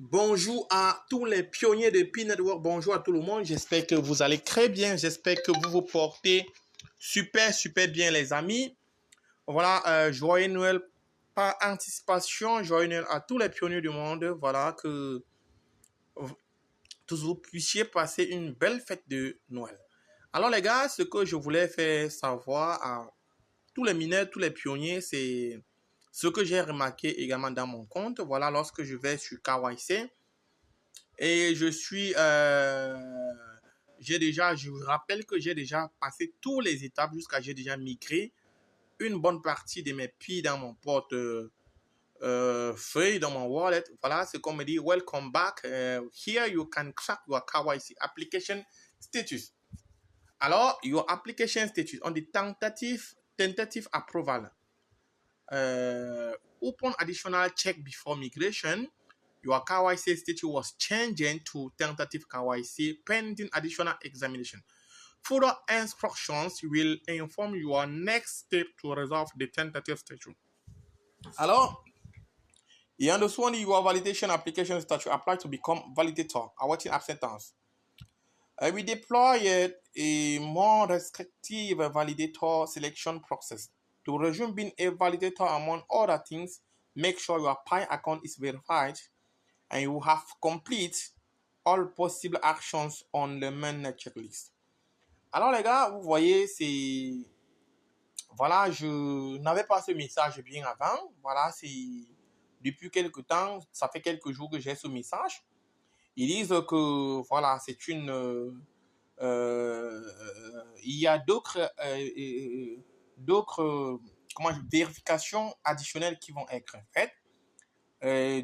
Bonjour à tous les pionniers de P-Network, bonjour à tout le monde, j'espère que vous allez très bien, j'espère que vous vous portez super bien les amis. Voilà, joyeux Noël par anticipation, joyeux Noël à tous les pionniers du monde, voilà, que tous vous puissiez passer une belle fête de Noël. Alors les gars, ce que je voulais faire savoir à tous les mineurs, tous les pionniers, c'est ce que j'ai remarqué également dans mon compte. Voilà, lorsque je vais sur KYC, et je vous rappelle que j'ai déjà passé toutes les étapes jusqu'à j'ai déjà migré une bonne partie de mes PI dans mon porte feuille, dans mon wallet. Voilà, c'est comme me dit, welcome back. Here you can track your KYC application status. Alors, your application status on the tentative approval. Upon additional check before migration, your KYC status was changed to tentative KYC pending additional examination. Further instructions will inform your next step to resolve the tentative status. Alors, you understand your validation application status applied to become validator, awaiting acceptance. We deployed a more restrictive validator selection process. To resume being a validator, among other things, make sure your Pi account is verified and you have complete all possible actions on the main checklist. Alors les gars, vous voyez, c'est... Voilà, je n'avais pas ce message bien avant. Voilà, c'est... Depuis quelques temps, ça fait quelques jours que j'ai ce message. Ils disent que, voilà, c'est une... il y a d'autres vérifications additionnelles qui vont être faites.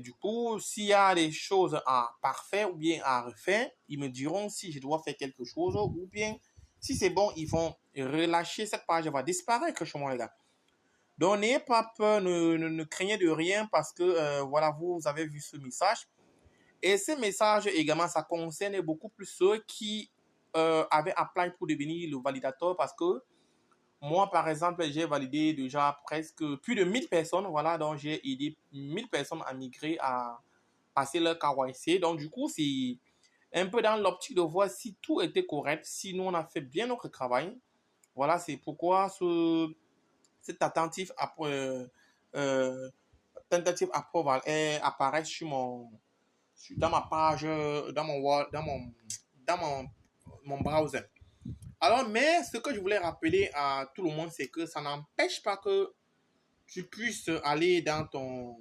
Du coup, s'il y a des choses à parfaire ou bien à refaire, ils me diront si je dois faire quelque chose ou bien si c'est bon, ils vont relâcher cette page, elle va disparaître chez moi, les gars. Donc, n'ayez pas peur, ne craignez de rien parce que, voilà, vous avez vu ce message. Et ce message également, ça concerne beaucoup plus ceux qui avaient appelé pour devenir le validateur parce que moi, par exemple, j'ai validé déjà presque plus de 1000 personnes. Voilà, donc j'ai aidé 1000 personnes à migrer, à passer leur KYC. Donc, du coup, c'est un peu dans l'optique de voir si tout était correct, si nous, on a fait bien notre travail. Voilà, c'est pourquoi cet tentative approval apparaît dans ma page, dans mon browser. Alors, mais ce que je voulais rappeler à tout le monde, c'est que ça n'empêche pas que tu puisses aller dans ton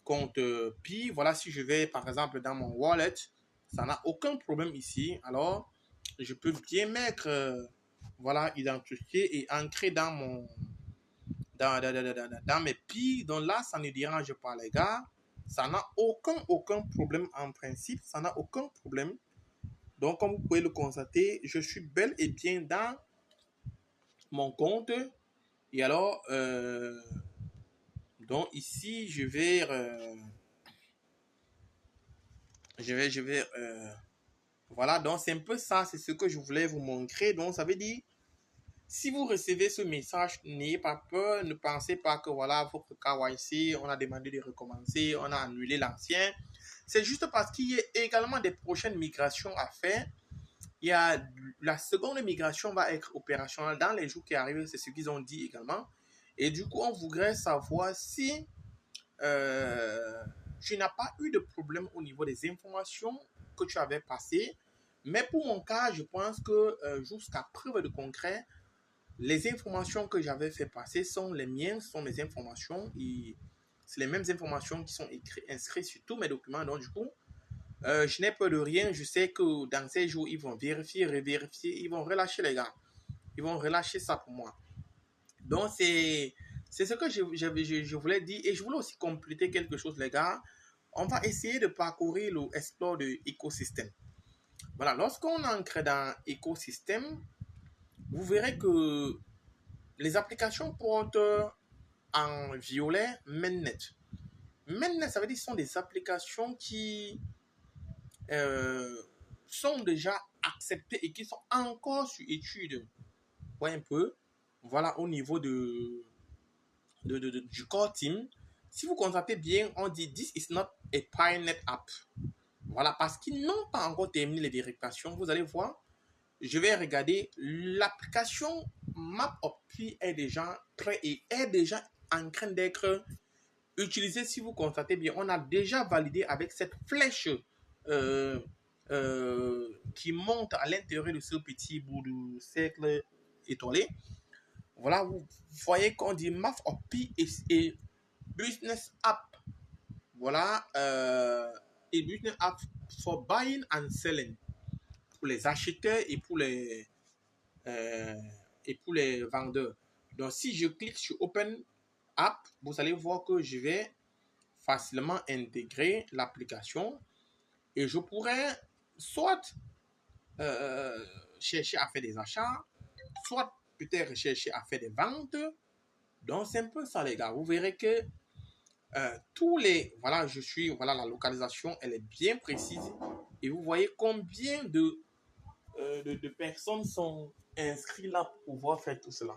compte Pi. Voilà, si je vais par exemple dans mon wallet, ça n'a aucun problème ici. Alors, je peux bien mettre, voilà, identifier et ancrer dans mes Pi. Donc là, ça ne dérange pas les gars. Ça n'a aucun problème en principe. Ça n'a aucun problème. Donc, comme vous pouvez le constater, je suis bel et bien dans mon compte. Et alors, donc ici, voilà, donc c'est un peu ça, c'est ce que je voulais vous montrer. Donc, ça veut dire, si vous recevez ce message, n'ayez pas peur, ne pensez pas que voilà, votre KYC, on a demandé de recommencer, on a annulé l'ancien. C'est juste parce qu'il y a également des prochaines migrations à faire. Il y a la seconde migration va être opérationnelle dans les jours qui arrivent, c'est ce qu'ils ont dit également. Et du coup, on voudrait savoir si tu n'as pas eu de problème au niveau des informations que tu avais passées. Mais pour mon cas, je pense que jusqu'à preuve de concret, les informations que j'avais fait passer sont les miennes, sont mes informations. Et c'est les mêmes informations qui sont inscrites sur tous mes documents. Donc, du coup, je n'ai peur de rien. Je sais que dans ces jours, ils vont vérifier, revérifier. Ils vont relâcher les gars. Ils vont relâcher ça pour moi. Donc, c'est ce que je voulais dire. Et je voulais aussi compléter quelque chose, les gars. On va essayer de parcourir le explore de l'écosystème. Voilà, lorsqu'on entre dans l'écosystème, vous verrez que les applications portent en violet mainnet. Mainnet, ça veut dire que ce sont des applications qui sont déjà acceptées et qui sont encore sur étude. Vous voyez un peu, voilà, au niveau du core team, Si vous constatez bien, on dit this is not a PineNet app. Voilà, parce qu'ils n'ont pas encore terminé les vérifications. Vous allez voir, je vais regarder l'application MapOpti est déjà prêt et est déjà en train d'être utilisée. Si vous constatez bien, on a déjà validé avec cette flèche qui monte à l'intérieur de ce petit bout de cercle étoilé. Voilà, vous voyez qu'on dit MapOpti et Business App. Voilà, et Business App for buying and selling. Pour les acheteurs et pour les vendeurs. Donc, si je clique sur Open App, vous allez voir que je vais facilement intégrer l'application et je pourrais soit chercher à faire des achats, soit peut-être chercher à faire des ventes. Donc, c'est un peu ça, les gars. Vous verrez que tous les... Voilà, la localisation, elle est bien précise. Et vous voyez combien de personnes sont inscrites là pour pouvoir faire tout cela.